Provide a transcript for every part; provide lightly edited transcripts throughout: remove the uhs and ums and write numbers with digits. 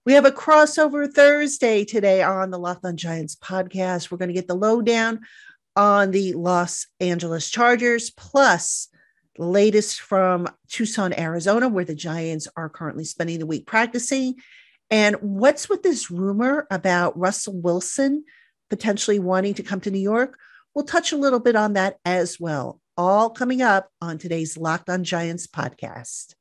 We have a crossover Thursday today on the Locked On Giants podcast. We're going to get the lowdown on the Los Angeles Chargers, plus the latest from Tucson, Arizona, where the Giants are currently spending the week practicing. And what's with this rumor about Russell Wilson potentially wanting to come to New York? We'll touch a little bit on that as well. All coming up on today's Locked On Giants podcast.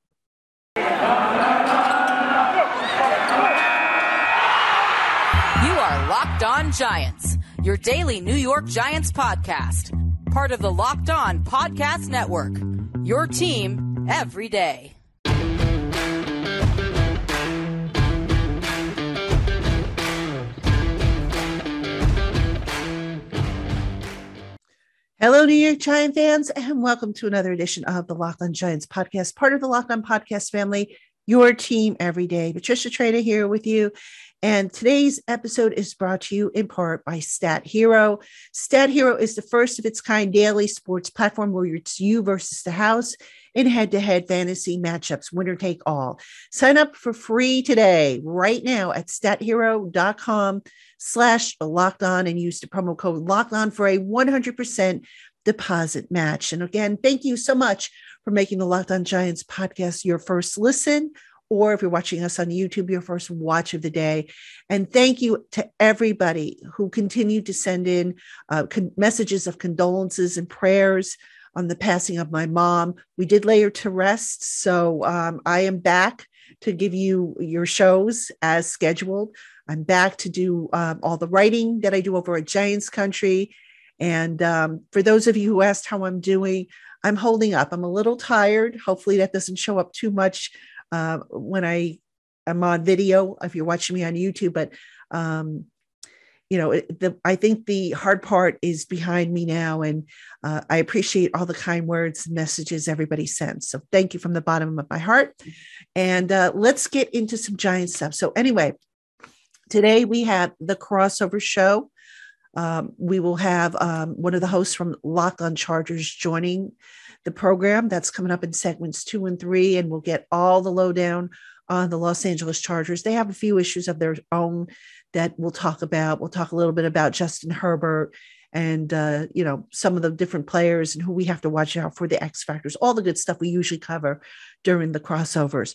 Locked On Giants, your daily New York Giants podcast. Part of the Locked On Podcast Network, your team every day. Hello, New York Giant fans, and welcome to another edition of the Locked On Giants podcast, part of the Locked On Podcast family, your team every day. Patricia Traina here with you. And today's episode is brought to you in part by Stat Hero. Stat Hero is the first of its kind daily sports platform where it's you versus the house in head-to-head fantasy matchups, winner take all. Sign up for free today, right now at stathero.com/lockedon and use the promo code LOCKEDON for a 100% deposit match. And again, thank you so much for making the Locked On Giants podcast your first listen, or if you're watching us on YouTube, your first watch of the day. And thank you to everybody who continued to send in messages of condolences and prayers on the passing of my mom. We did lay her to rest, so I am back to give you your shows as scheduled. I'm back to do all the writing that I do over at Giants Country. And for those of you who asked how I'm doing, I'm holding up. I'm a little tired. Hopefully that doesn't show up too much when I am on video, if you're watching me on YouTube, but I think the hard part is behind me now. And I appreciate all the kind words and messages everybody sends. So thank you from the bottom of my heart. And let's get into some Giant stuff. So anyway, today we have the crossover show. We will have one of the hosts from LockedOn Chargers joining the program. That's coming up in segments 2 and 3, and we'll get all the lowdown on the Los Angeles Chargers. They have a few issues of their own that we'll talk about. We'll talk a little bit about Justin Herbert and, some of the different players and who we have to watch out for, the X factors, all the good stuff we usually cover during the crossovers.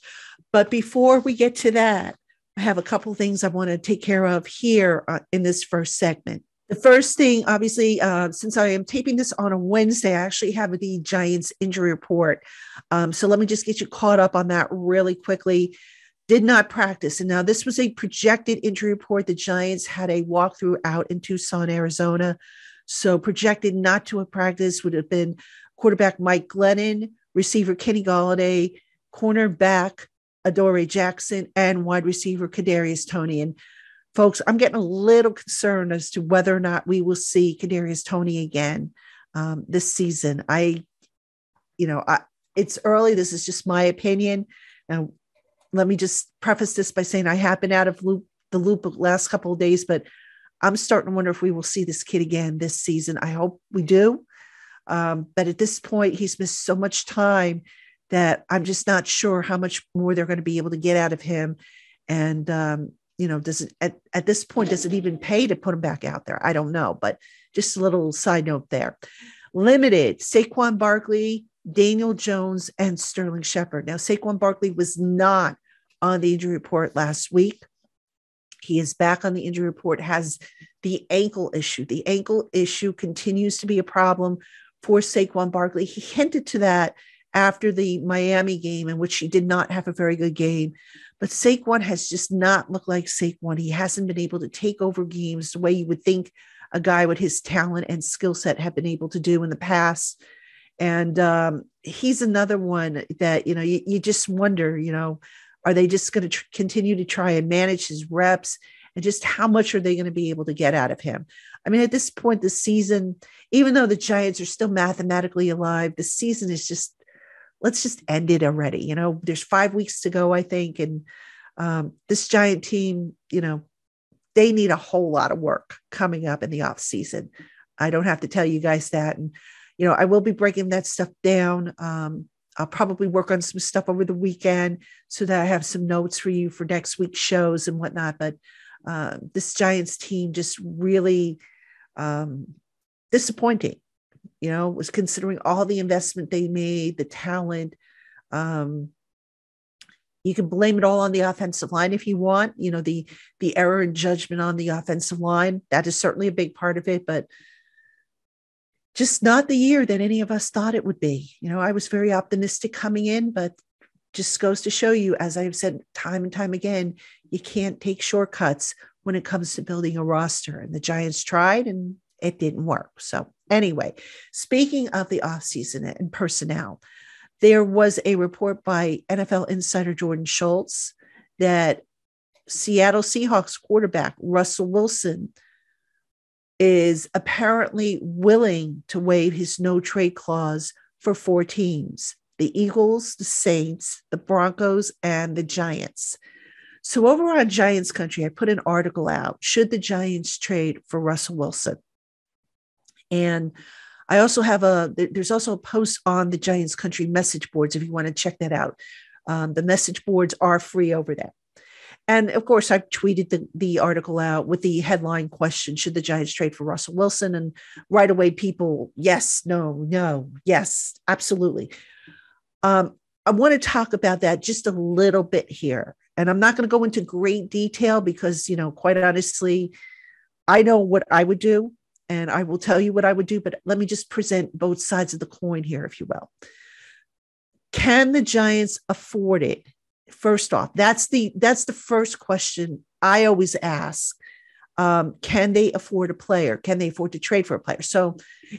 But before we get to that, I have a couple of things I want to take care of here in this first segment. The first thing, obviously, since I am taping this on a Wednesday, I actually have the Giants injury report. So let me just get you caught up on that really quickly. Did not practice. And now this was a projected injury report. The Giants had a walkthrough out in Tucson, Arizona. So projected not to have practiced would have been quarterback Mike Glennon, receiver Kenny Golladay, cornerback Adoree Jackson, and wide receiver Kadarius Toney. And folks, I'm getting a little concerned as to whether or not we will see Kadarius Toney again this season. It's early. This is just my opinion. And let me just preface this by saying I have been out of the loop the last couple of days, but I'm starting to wonder if we will see this kid again this season. I hope we do. But at this point, he's missed so much time that I'm just not sure how much more they're going to be able to get out of him. And, does it at this point, does it even pay to put him back out there? I don't know, but just a little side note there. Limited, Saquon Barkley, Daniel Jones, and Sterling Shepard. Now, Saquon Barkley was not on the injury report last week. He is back on the injury report, has the ankle issue. The ankle issue continues to be a problem for Saquon Barkley. He hinted to that after the Miami game, in which he did not have a very good game. But Saquon has just not looked like Saquon. He hasn't been able to take over games the way you would think a guy with his talent and skill set have been able to do in the past. And he's another one that, you just wonder, are they just going to continue to try and manage his reps, and just how much are they going to be able to get out of him? I mean, at this point, the season, even though the Giants are still mathematically alive, the season is just, let's just end it already. There's 5 weeks to go, I think. And this Giant team, they need a whole lot of work coming up in the off season. I don't have to tell you guys that. And, I will be breaking that stuff down on I'll probably work on some stuff over the weekend so that I have some notes for you for next week's shows and whatnot. But this Giants team just really disappointing, was considering all the investment they made, the talent. You can blame it all on the offensive line if you want, the error in judgment on the offensive line. That is certainly a big part of it, but just not the year that any of us thought it would be. I was very optimistic coming in, but just goes to show you, as I've said time and time again, you can't take shortcuts when it comes to building a roster. And the Giants tried and it didn't work. So anyway, speaking of the offseason and personnel, there was a report by NFL insider Jordan Schultz that Seattle Seahawks quarterback Russell Wilson is apparently willing to waive his no trade clause for 4 teams: the Eagles, the Saints, the Broncos, and the Giants. So over on Giants Country, I put an article out, should the Giants trade for Russell Wilson? And I also have there's also a post on the Giants Country message boards if you want to check that out. The message boards are free over there. And of course, I've tweeted the article out with the headline question, should the Giants trade for Russell Wilson? And right away, people, yes, no, yes, absolutely. I want to talk about that just a little bit here. And I'm not going to go into great detail because, quite honestly, I know what I would do and I will tell you what I would do. But let me just present both sides of the coin here, if you will. Can the Giants afford it? First off, that's the first question I always ask. Can they afford a player? Can they afford to trade for a player? So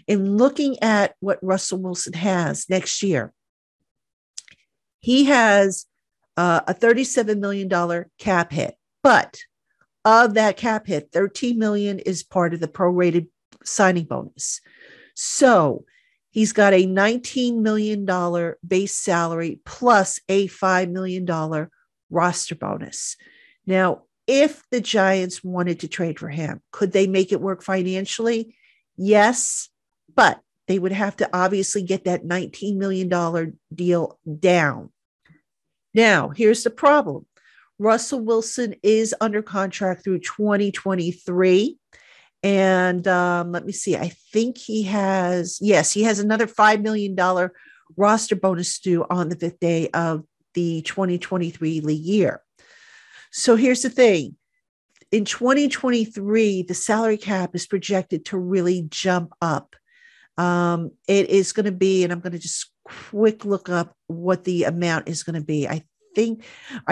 in looking at what Russell Wilson has next year, he has a $37 million cap hit, but of that cap hit, $13 million is part of the prorated signing bonus. So he's got a $19 million base salary plus a $5 million roster bonus. Now, if the Giants wanted to trade for him, could they make it work financially? Yes, but they would have to obviously get that $19 million deal down. Now, here's the problem. Russell Wilson is under contract through 2023. And let me see, I think he has another $5 million roster bonus due on the 5th day of the 2023 league year. So here's the thing. In 2023, the salary cap is projected to really jump up. It is going to be, and I'm going to just quick look up what the amount is going to be. I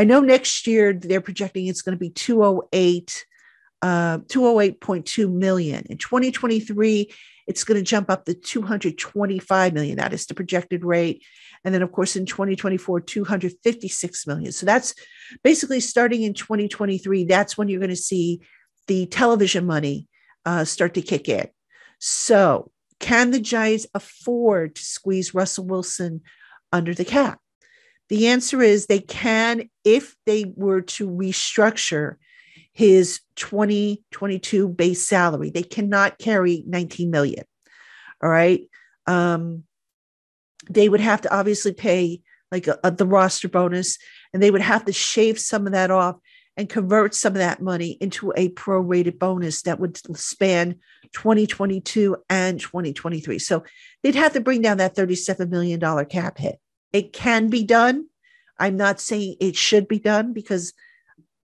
know next year they're projecting it's going to be 208.2 million. In 2023, it's going to jump up to 225 million. That is the projected rate. And then, of course, in 2024, 256 million. So that's basically starting in 2023. That's when you're going to see the television money start to kick in. So can the Giants afford to squeeze Russell Wilson under the cap? The answer is they can if they were to restructure his 2022 base salary. They cannot carry 19 million. All right. They would have to obviously pay like the roster bonus, and they would have to shave some of that off and convert some of that money into a prorated bonus that would span 2022 and 2023. So they'd have to bring down that $37 million cap hit. It can be done. I'm not saying it should be done because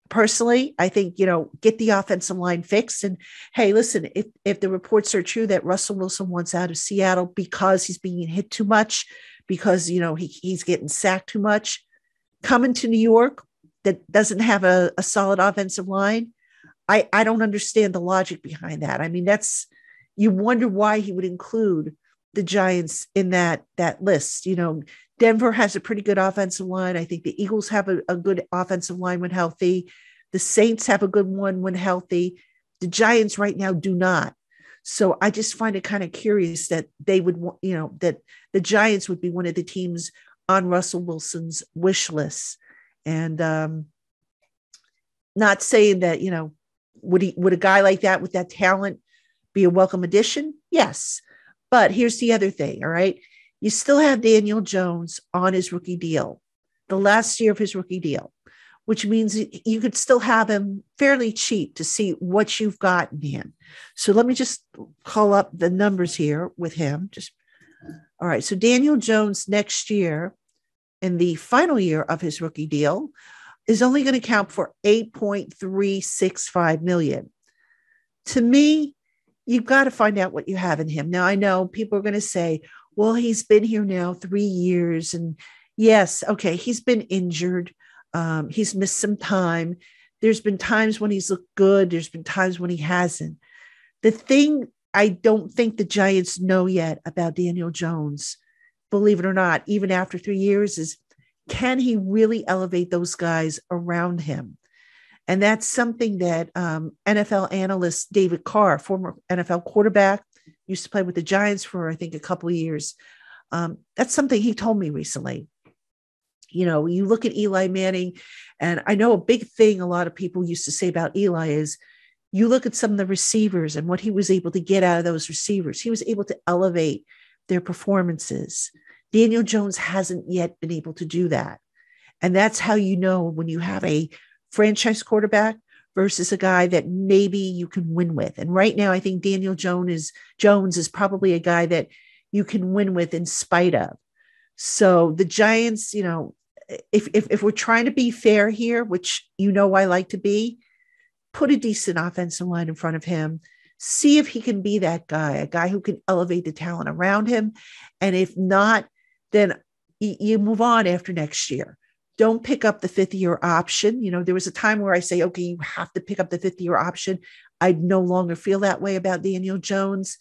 personally, I think, get the offensive line fixed. And hey, listen, if the reports are true that Russell Wilson wants out of Seattle because he's being hit too much, because, he's getting sacked too much, coming to New York that doesn't have a solid offensive line, I don't understand the logic behind that. I mean, you wonder why he would include the Giants in that list. Denver has a pretty good offensive line. I think the Eagles have a good offensive line when healthy. The Saints have a good one when healthy. The Giants right now do not. So I just find it kind of curious that they would, that the Giants would be one of the teams on Russell Wilson's wish list. And not saying that, would a guy like that with that talent be a welcome addition? Yes. But here's the other thing. All right. You still have Daniel Jones on his rookie deal, the last year of his rookie deal, which means you could still have him fairly cheap to see what you've got in him. So let me just call up the numbers here with him. All right. So Daniel Jones next year, in the final year of his rookie deal, is only going to count for $8.365 million. To me, you've got to find out what you have in him. Now, I know people are going to say, well, he's been here now 3 years. And yes, okay, he's been injured. He's missed some time. There's been times when he's looked good. There's been times when he hasn't. The thing I don't think the Giants know yet about Daniel Jones, believe it or not, even after 3 years, is can he really elevate those guys around him? And that's something that NFL analyst David Carr, former NFL quarterback, used to play with the Giants for, I think, a couple of years. That's something he told me recently. You know, you look at Eli Manning, and I know a big thing a lot of people used to say about Eli is you look at some of the receivers and what he was able to get out of those receivers. He was able to elevate their performances. Daniel Jones hasn't yet been able to do that. And that's how you know when you have a franchise quarterback versus a guy that maybe you can win with. And right now, I think Daniel Jones is probably a guy that you can win with in spite of. So the Giants, you know, if we're trying to be fair here, which you know I like to be, put a decent offensive line in front of him. See if he can be that guy, a guy who can elevate the talent around him. And if not, then you move on after next year. Don't pick up the fifth-year option. You know, there was a time where I say, okay, you have to pick up the fifth-year option. I no longer feel that way about Daniel Jones.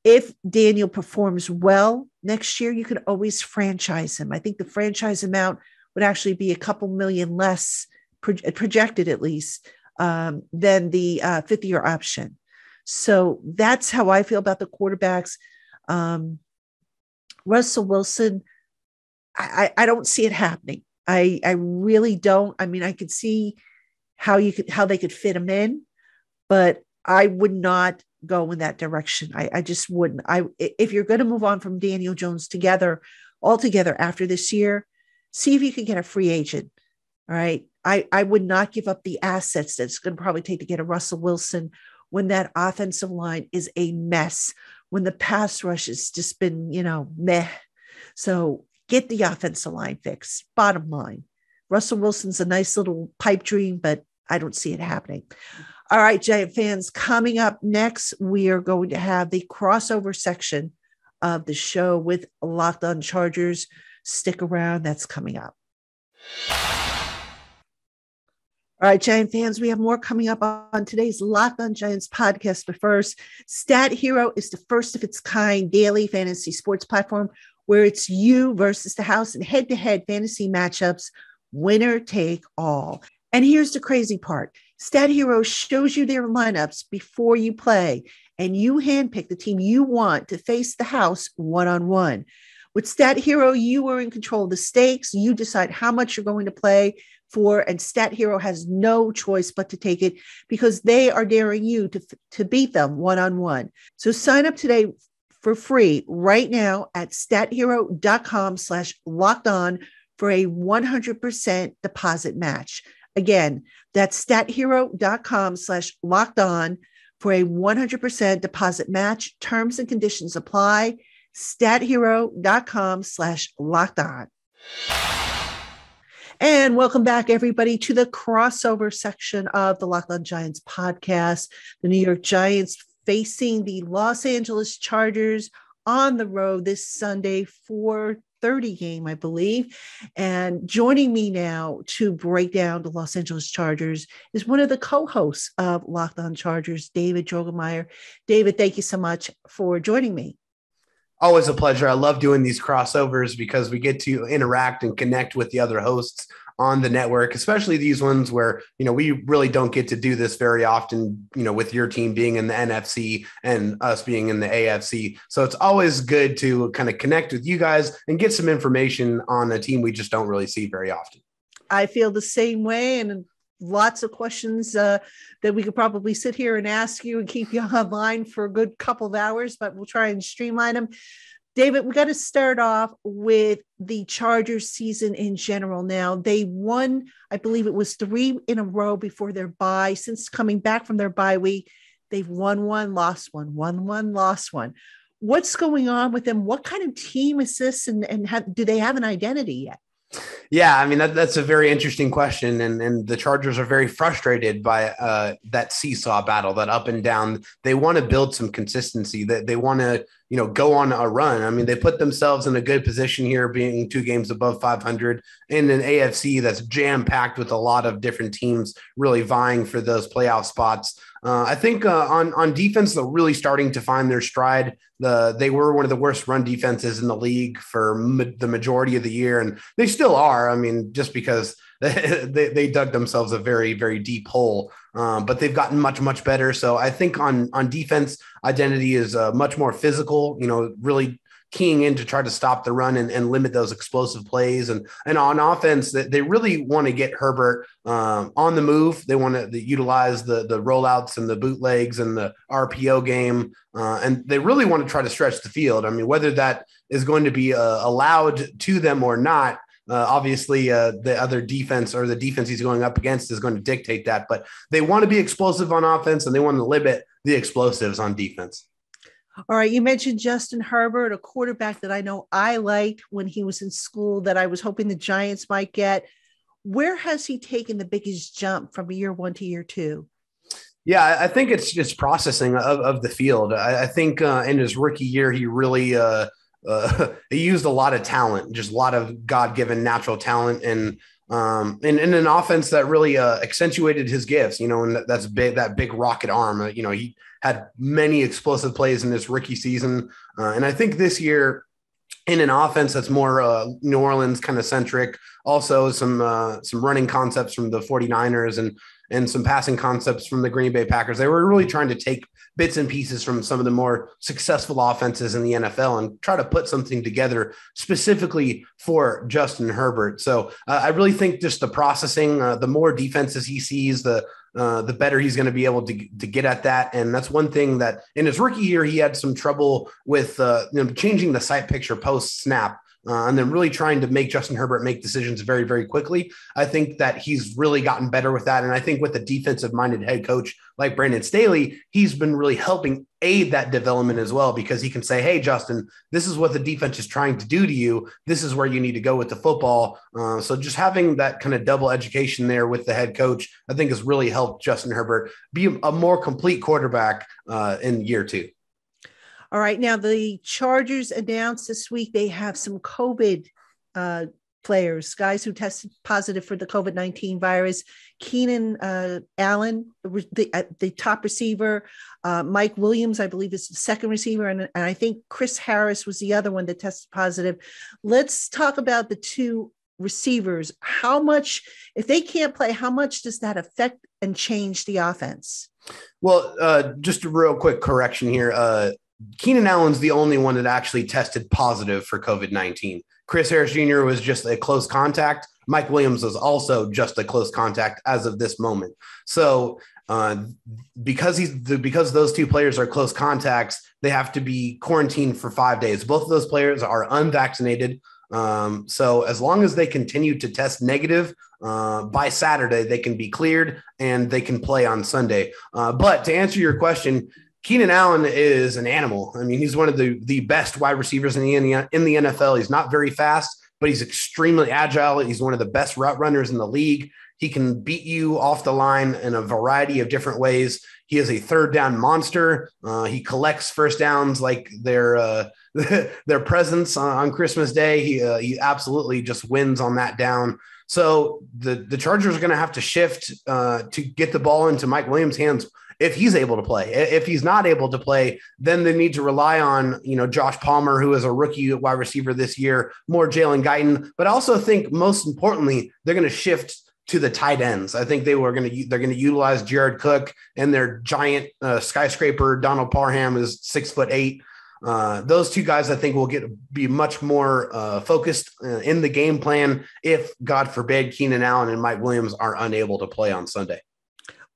If Daniel performs well next year, you can always franchise him. I think the franchise amount would actually be a couple million less, projected at least, than the fifth-year option. So that's how I feel about the quarterbacks. Russell Wilson, I don't see it happening. I really don't. I mean, I could see how they could fit him in, but I would not go in that direction. I just wouldn't. If you're going to move on from Daniel Jones altogether after this year, see if you can get a free agent. All right. I would not give up the assets that it's going to probably take to get a Russell Wilson when that offensive line is a mess, when the pass rush has just been, meh. So get the offensive line fixed. Bottom line, Russell Wilson's a nice little pipe dream, but I don't see it happening. All right, Giant fans, coming up next, we are going to have the crossover section of the show with LockedOn Chargers. Stick around. That's coming up. All right, Giant fans, we have more coming up on today's LockedOn Giants podcast. But first, Stat Hero is the first of its kind daily fantasy sports platform where it's you versus the house and head-to-head fantasy matchups, winner take all. And here's the crazy part. Stat Hero shows you their lineups before you play, and you handpick the team you want to face the house one-on-one. With Stat Hero, you are in control of the stakes. You decide how much you're going to play for, and Stat Hero has no choice but to take it because they are daring you to beat them one-on-one. So sign up today for free right now at stathero.com/lockedon for a 100% deposit match. Again, that's stathero.com/lockedon for a 100% deposit match. Terms and conditions apply. stathero.com/lockedon. And welcome back, everybody, to the crossover section of the LockedOn Giants podcast. The New York Giants facing the Los Angeles Chargers on the road this Sunday, 4:30 game, I believe. And joining me now to break down the Los Angeles Chargers is one of the co-hosts of LockedOn Chargers, David Droegemeier. David, thank you so much for joining me. Always a pleasure. I love doing these crossovers because we get to interact and connect with the other hosts on the network, especially these ones where, we really don't get to do this very often, with your team being in the NFC and us being in the AFC. So it's always good to kind of connect with you guys and get some information on a team we just don't really see very often. I feel the same way, and lots of questions that we could probably sit here and ask you and keep you online for a good couple of hours, but we'll try and streamline them. David, we got to start off with the Chargers season in general. Now, they won, I believe it was 3 in a row before their bye. Since coming back from their bye week, they've won one, lost one, won one, lost one. What's going on with them? What kind of team is this? And do they have an identity yet? Yeah, I mean, that's a very interesting question. And the Chargers are very frustrated by that seesaw battle, that up and down. They want to build some consistency, that they want to, go on a run. I mean, they put themselves in a good position here, being 2 games above 500 in an AFC that's jam-packed with a lot of different teams really vying for those playoff spots. I think on defense, they're really starting to find their stride. They were one of the worst run defenses in the league for the majority of the year, and they still are. I mean, just because they dug themselves a very, very deep hole, but they've gotten much, much better. So I think on defense, identity is much more physical, really keying in to try to stop the run and limit those explosive plays. And on offense, they really want to get Herbert on the move. They want to utilize the rollouts and the bootlegs and the RPO game. And they really want to try to stretch the field. I mean, whether that is going to be allowed to them or not, obviously, the other defense or the defense he's going up against is going to dictate that. But they want to be explosive on offense, and they want to limit the explosives on defense. All right. You mentioned Justin Herbert, a quarterback that I know I liked when he was in school, that I was hoping the Giants might get. Where has he taken the biggest jump from year 1 to year 2? Yeah, I think it's just processing of the field. I think in his rookie year, he really he used a lot of talent, just a lot of God-given natural talent, and in an offense that really accentuated his gifts, and that's big, that big rocket arm. He had many explosive plays in his rookie season. And I think this year, in an offense that's more New Orleans kind of centric, also some running concepts from the 49ers and some passing concepts from the Green Bay Packers. They were really trying to take bits and pieces from some of the more successful offenses in the NFL and try to put something together specifically for Justin Herbert. So I really think just the processing, the more defenses he sees, the better he's going to be able to get at that. And that's one thing that in his rookie year, he had some trouble with changing the sight picture post snap. And then really trying to make Justin Herbert make decisions very, very quickly. I think that he's really gotten better with that. And I think with a defensive-minded head coach like Brandon Staley, he's been really helping aid that development as well, because he can say, hey, Justin, this is what the defense is trying to do to you. This is where you need to go with the football. So just having that kind of double education there with the head coach, I think has really helped Justin Herbert be a more complete quarterback in year 2. All right. Now, the Chargers announced this week they have some COVID players, guys who tested positive for the COVID-19 virus. Keenan Allen, the top receiver. Mike Williams, I believe, is the second receiver. And I think Chris Harris was the other one that tested positive. Let's talk about the 2 receivers. How much, if they can't play, how much does that affect and change the offense? Well, just a real quick correction here. Keenan Allen's the only one that actually tested positive for COVID-19. Chris Harris Jr. was just a close contact. Mike Williams was also just a close contact as of this moment. So because those 2 players are close contacts, they have to be quarantined for 5 days. Both of those players are unvaccinated. So as long as they continue to test negative by Saturday, they can be cleared and they can play on Sunday. But to answer your question, Keenan Allen is an animal. I mean, he's one of the best wide receivers in the NFL. He's not very fast, but he's extremely agile. He's one of the best route runners in the league. He can beat you off the line in a variety of different ways. He is a third down monster. He collects first downs like their presence on Christmas Day. He absolutely just wins on that down. So the Chargers are going to have to shift to get the ball into Mike Williams' hands if he's able to play. If he's not able to play, then they need to rely on, Josh Palmer, who is a rookie wide receiver this year, more Jalen Guyton. But I also think most importantly, they're going to shift to the tight ends. I think they're going to utilize Jared Cook and their giant skyscraper. Donald Parham is 6'8". Those 2 guys, I think, will be much more focused in the game plan if, God forbid, Keenan Allen and Mike Williams are unable to play on Sunday.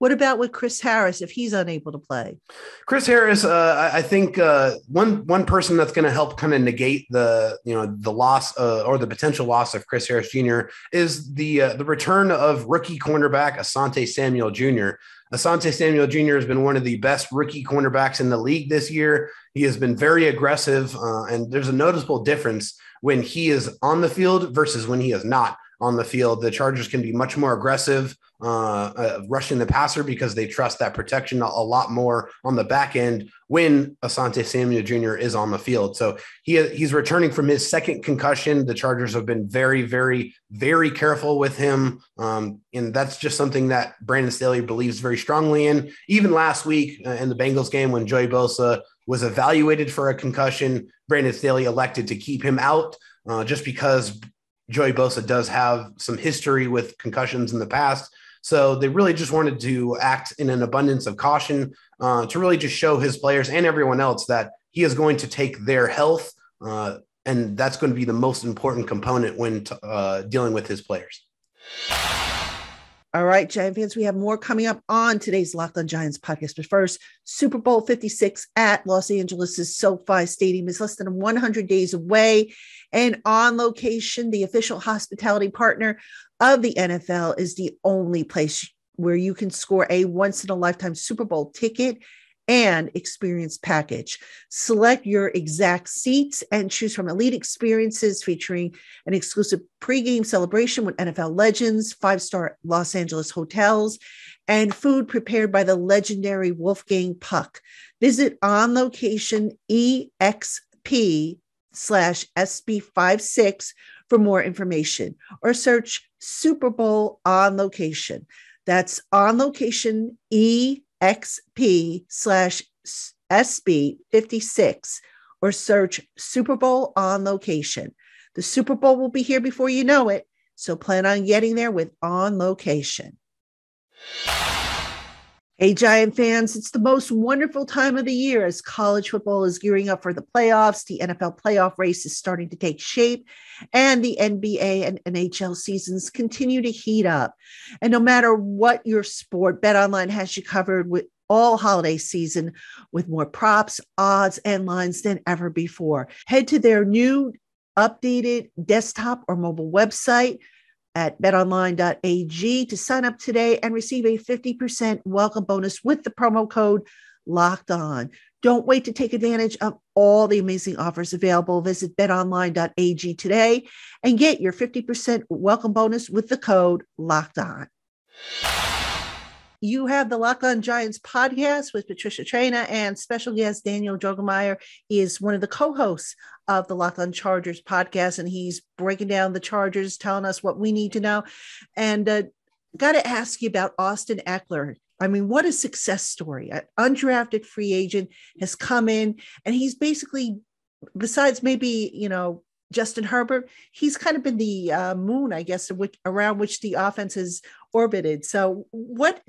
What about with Chris Harris if he's unable to play? Chris Harris, I think one person that's going to help kind of negate the loss or the potential loss of Chris Harris Jr. is the return of rookie cornerback Asante Samuel Jr. Asante Samuel Jr. has been one of the best rookie cornerbacks in the league this year. He has been very aggressive, and there's a noticeable difference when he is on the field versus when he is not on the field. The Chargers can be much more aggressive rushing the passer because they trust that protection a lot more on the back end when Asante Samuel Jr. is on the field. So he's returning from his second concussion. The Chargers have been very, very, very careful with him. And that's just something that Brandon Staley believes very strongly in. Even last week in the Bengals game when Joey Bosa was evaluated for a concussion, Brandon Staley elected to keep him out just because Joey Bosa does have some history with concussions in the past. So they really just wanted to act in an abundance of caution to really just show his players and everyone else that he is going to take their health. And that's going to be the most important component when dealing with his players. All right, Giant fans, we have more coming up on today's Locked On Giants podcast. But first, Super Bowl 56 at Los Angeles' SoFi Stadium is less than 100 days away. And On Location, the official hospitality partner of the NFL, is the only place where you can score a once-in-a-lifetime Super Bowl ticket and experience package. Select your exact seats and choose from elite experiences featuring an exclusive pregame celebration with NFL legends, 5-star Los Angeles hotels, and food prepared by the legendary Wolfgang Puck. Visit On Location EXP/SB56 for more information, or search Super Bowl On Location. That's On Location EXP/SB56, or search Super Bowl On Location. The Super Bowl will be here before you know it, so plan on getting there with On Location. Hey, Giant fans, it's the most wonderful time of the year as college football is gearing up for the playoffs. The NFL playoff race is starting to take shape, and the NBA and NHL seasons continue to heat up. And no matter what your sport, BetOnline has you covered with all holiday season with more props, odds, and lines than ever before. Head to their new updated desktop or mobile website at betonline.ag to sign up today and receive a 50% welcome bonus with the promo code Locked On. Don't wait to take advantage of all the amazing offers available. Visit betonline.ag today and get your 50% welcome bonus with the code Locked On. You have the Locked On Giants podcast with Patricia Traina and special guest David Droegemeier. He is one of the co-hosts of the Locked On Chargers podcast, and he's breaking down the Chargers, telling us what we need to know. And got to ask you about Austin Eckler. I mean, what a success story. An undrafted free agent has come in, and he's basically, besides maybe, Justin Herbert, he's kind of been the moon, I guess, around which the offense has orbited. So what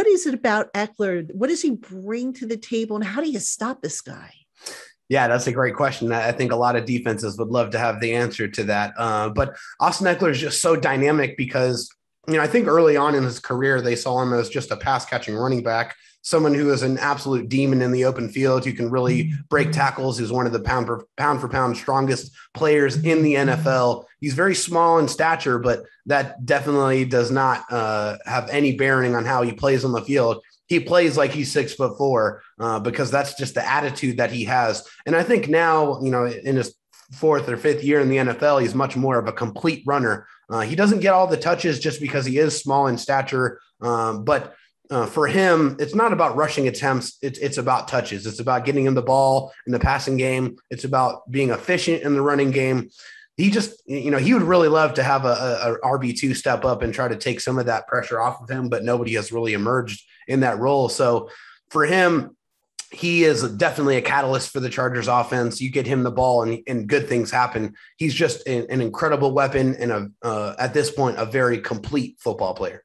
is it about Eckler? What does he bring to the table, and how do you stop this guy? Yeah, that's a great question. I think a lot of defenses would love to have the answer to that. But Austin Eckler is just so dynamic because, I think early on in his career, they saw him as just a pass catching running back, someone who is an absolute demon in the open field, who can really break tackles, who's one of the pound for pound strongest players in the NFL. He's very small in stature, but that definitely does not have any bearing on how he plays on the field. He plays like he's 6'4" because that's just the attitude that he has. And I think now, in his fourth or fifth year in the NFL, he's much more of a complete runner. He doesn't get all the touches just because he is small in stature. But for him, it's not about rushing attempts. It's about touches. It's about getting him the ball in the passing game. It's about being efficient in the running game. He just, he would really love to have a RB2 step up and try to take some of that pressure off of him, but nobody has really emerged in that role. So for him, he is definitely a catalyst for the Chargers offense. You get him the ball and good things happen. He's just an incredible weapon and at this point, a very complete football player.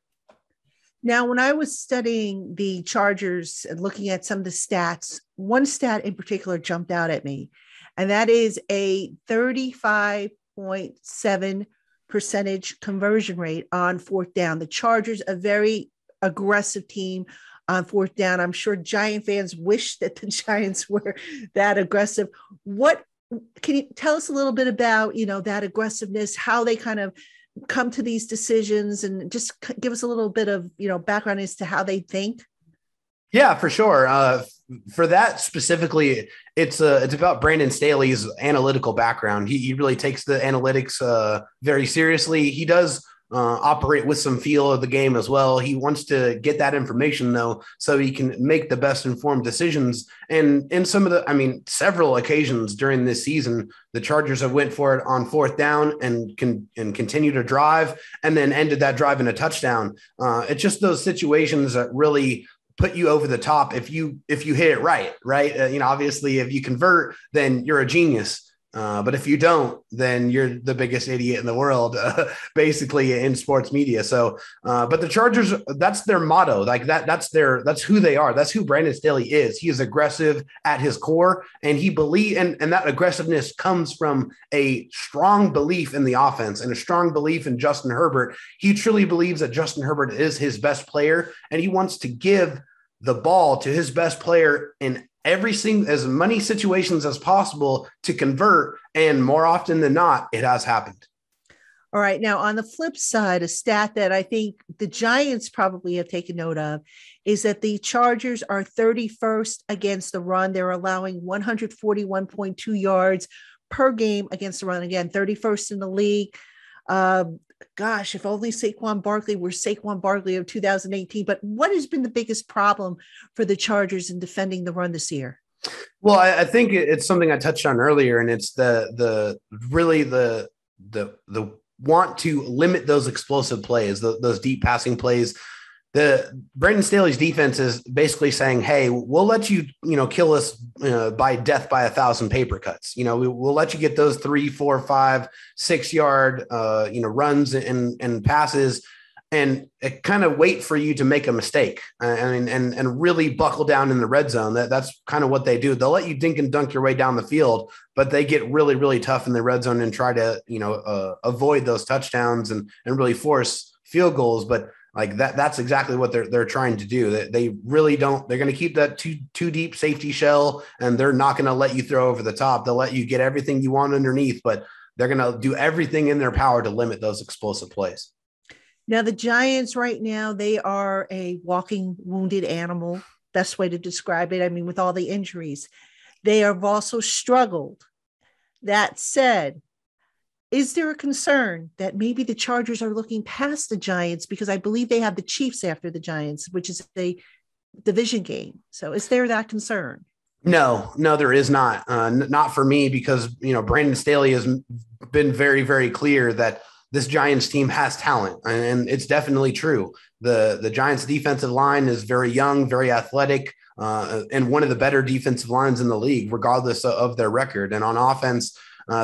Now, when I was studying the Chargers and looking at some of the stats, one stat in particular jumped out at me, and that is a 35.7% conversion rate on fourth down. The Chargers, a very aggressive team on fourth down. I'm sure Giant fans wish that the Giants were that aggressive. What can you tell us a little bit about, that aggressiveness, how they kind of come to these decisions, and just give us a little bit of, background as to how they think? Yeah, for sure. For that specifically, it's about Brandon Staley's analytical background. He really takes the analytics very seriously. He does operate with some feel of the game as well. He wants to get that information though, so he can make the best informed decisions. And in several occasions during this season, the Chargers have went for it on fourth down and continue to drive, and then ended that drive in a touchdown. It's just those situations that really put you over the top if you hit it right. Obviously, if you convert, then you're a genius. But if you don't, then you're the biggest idiot in the world, basically in sports media. So, but the Chargers, that's their motto. Like that's who they are. That's who Brandon Staley is. He is aggressive at his core, and he and that aggressiveness comes from a strong belief in the offense and a strong belief in Justin Herbert. He truly believes that Justin Herbert is his best player, and he wants to give the ball to his best player in as many situations as possible to convert. And more often than not, it has happened. All right. Now, on the flip side, a stat that I think the Giants probably have taken note of is that the Chargers are 31st against the run. They're allowing 141.2 yards per game against the run. Again, 31st in the league. Gosh, if only Saquon Barkley were Saquon Barkley of 2018. But what has been the biggest problem for the Chargers in defending the run this year? Well, I think it's something I touched on earlier, and it's the want to limit those explosive plays, those deep passing plays. The Brandon Staley's defense is basically saying, hey, we'll let you, kill us by death by 1,000 paper cuts. We'll let you get those 3, 4, 5, 6 yard, runs and passes, and kind of wait for you to make a mistake and really buckle down in the red zone. That's kind of what they do. They'll let you dink and dunk your way down the field, but they get really, really tough in the red zone and try to, avoid those touchdowns and really force field goals. But like that's exactly what they're trying to do. They really don't. They're going to keep that too deep safety shell, and they're not going to let you throw over the top. They'll let you get everything you want underneath, but they're going to do everything in their power to limit those explosive plays. Now, the Giants right now, they are a walking wounded animal. Best way to describe it. I mean, with all the injuries, they have also struggled. That said, is there a concern that maybe the Chargers are looking past the Giants, because I believe they have the Chiefs after the Giants, which is a division game? So is there that concern? No, there is not. Not for me, because, Brandon Staley has been very, very clear that this Giants team has talent, and it's definitely true. The Giants defensive line is very young, very athletic, and one of the better defensive lines in the league, regardless of their record. And on offense,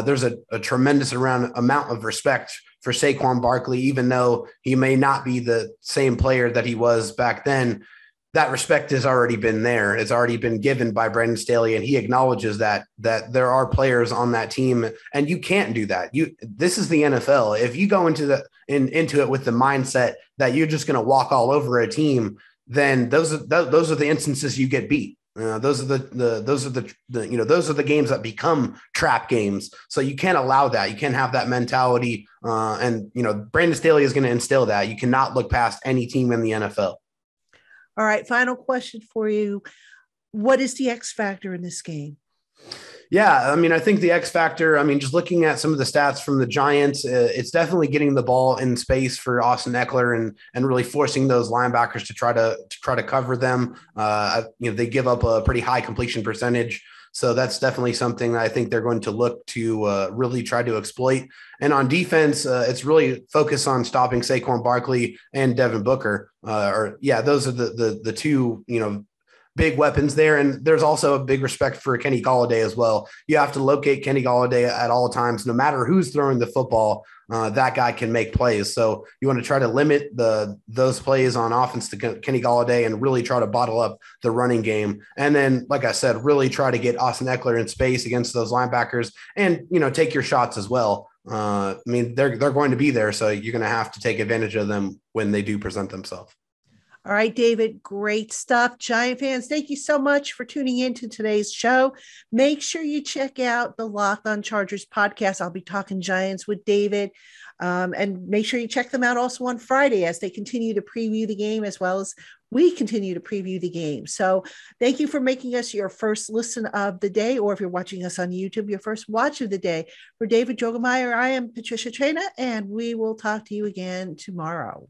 there's a tremendous amount of respect for Saquon Barkley, even though he may not be the same player that he was back then. That respect has already been there. It's already been given by Brandon Staley, and he acknowledges that there are players on that team, and you can't do that. This is the NFL. If you go into it with the mindset that you're just going to walk all over a team, then those are the instances you get beat. Those are the games that become trap games. So you can't allow that. You can't have that mentality. And Brandon Staley is going to instill that. You cannot look past any team in the NFL. All right. Final question for you. What is the X factor in this game? Yeah, I think the X factor, just looking at some of the stats from the Giants, it's definitely getting the ball in space for Austin Eckler and really forcing those linebackers to try to cover them. They give up a pretty high completion percentage. So that's definitely something that I think they're going to look to really try to exploit. And on defense, it's really focused on stopping Saquon Barkley and Devin Booker. Those are the two, big weapons there. And there's also a big respect for Kenny Golladay as well. You have to locate Kenny Golladay at all times, no matter who's throwing the football. That guy can make plays. So you want to try to limit those plays on offense to Kenny Golladay and really try to bottle up the running game. And then, like I said, really try to get Austin Eckler in space against those linebackers and, take your shots as well. They're going to be there. So you're going to have to take advantage of them when they do present themselves. All right, David, great stuff. Giant fans, thank you so much for tuning in to today's show. Make sure you check out the LockedOn Chargers podcast. I'll be talking Giants with David. And make sure you check them out also on Friday as they continue to preview the game, as well as we continue to preview the game. So thank you for making us your first listen of the day, or if you're watching us on YouTube, your first watch of the day. For David Droegemeier, I am Patricia Traina, and we will talk to you again tomorrow.